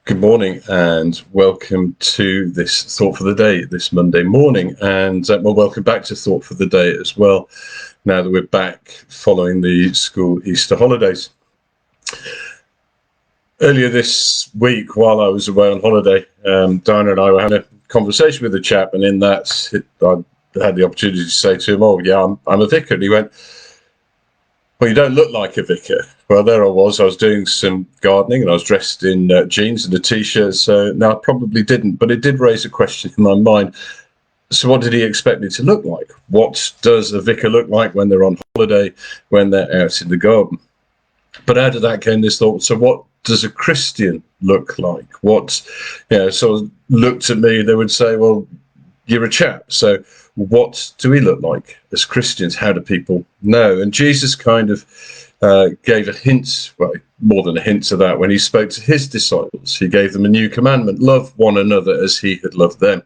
Good morning and welcome to this Thought for the Day this Monday morning, and welcome back to Thought for the Day as well, now that we're back following the school Easter holidays. Earlier this week, while I was away on holiday, Diana and I were having a conversation with a chap, and in that I had the opportunity to say to him, "Oh yeah, I'm a vicar," and he went, "Well, you don't look like a vicar." Well, there I was doing some gardening and I was dressed in jeans and a t-shirt, so no, I probably didn't, but it did raise a question in my mind. So what did he expect me to look like? What does a vicar look like when they're on holiday, when they're out in the garden? But out of that came this thought, so what does a Christian look like? Sort of looked at me, they would say, well, you're a chap, so what do we look like as Christians? How do people know? And Jesus kind of gave a hint, well, more than a hint to that, when he spoke to his disciples. He gave them a new commandment: love one another as he had loved them.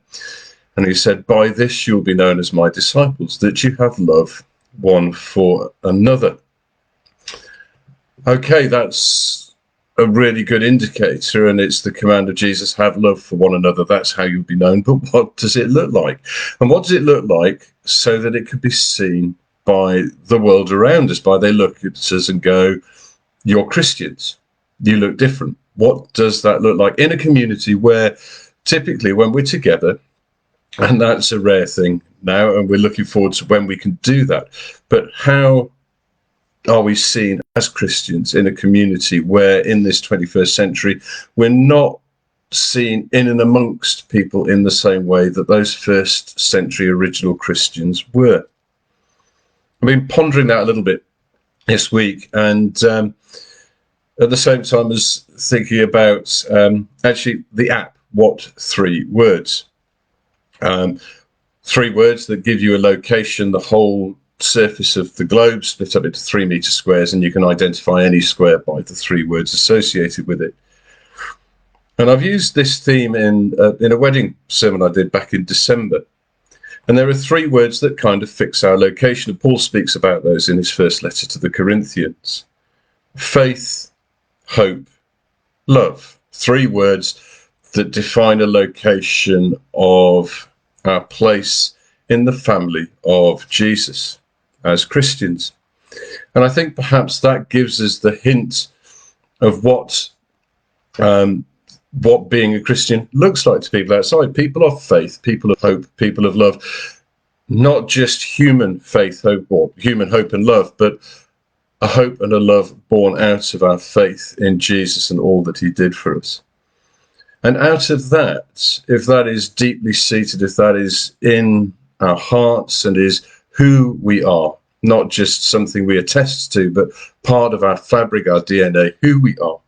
And he said, by this you'll be known as my disciples, that you have love one for another. Okay, that's a really good indicator, and it's the command of Jesus: have love for one another. That's how you'll be known. But what does it look like? And what does it look like so that it could be seen by the world around us? By they look at us and go, you're Christians, you look different. What does that look like in a community where typically when we're together, and that's a rare thing now, and we're looking forward to when we can do that, but how are we seen as Christians in a community where in this 21st century we're not seen in and amongst people in the same way that those first century original Christians were? I've been pondering that a little bit this week, and at the same time as thinking about actually the app, What 3 Words? 3 words that give you a location, the whole surface of the globe, split up into 3-meter squares, and you can identify any square by the 3 words associated with it. And I've used this theme in a wedding sermon I did back in December. And there are 3 words that kind of fix our location, and Paul speaks about those in his first letter to the Corinthians: faith, hope, love. 3 words that define a location of our place in the family of Jesus as Christians. And I think perhaps that gives us the hint of what being a Christian looks like to people outside. People of faith, people of hope, people of love. Not just human faith, hope, or human hope and love, but a hope and a love born out of our faith in Jesus and all that he did for us. And out of that, if that is deeply seated, if that is in our hearts and is who we are, not just something we attest to, but part of our fabric, our DNA, who we are,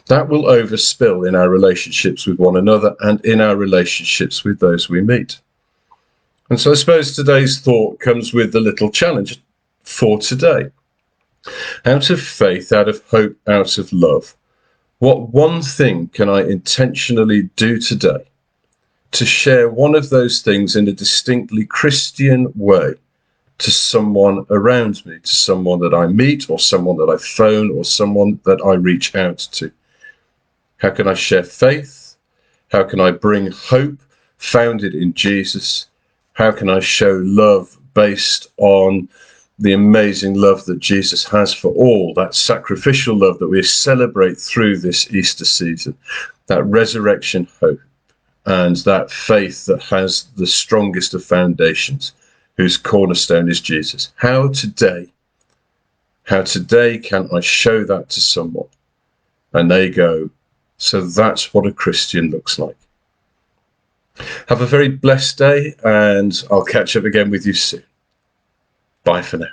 that will overspill in our relationships with one another and in our relationships with those we meet. And so I suppose today's thought comes with a little challenge for today. Out of faith, out of hope, out of love, what one thing can I intentionally do today to share one of those things in a distinctly Christian way to someone around me, to someone that I meet, or someone that I phone, or someone that I reach out to? How can I share faith? How can I bring hope founded in Jesus? How can I show love based on the amazing love that Jesus has for all, that sacrificial love that we celebrate through this Easter season, that resurrection hope, and that faith that has the strongest of foundations, whose cornerstone is Jesus? How today can I show that to someone and they go, so that's what a Christian looks like? Have a very blessed day, and I'll catch up again with you soon. Bye for now.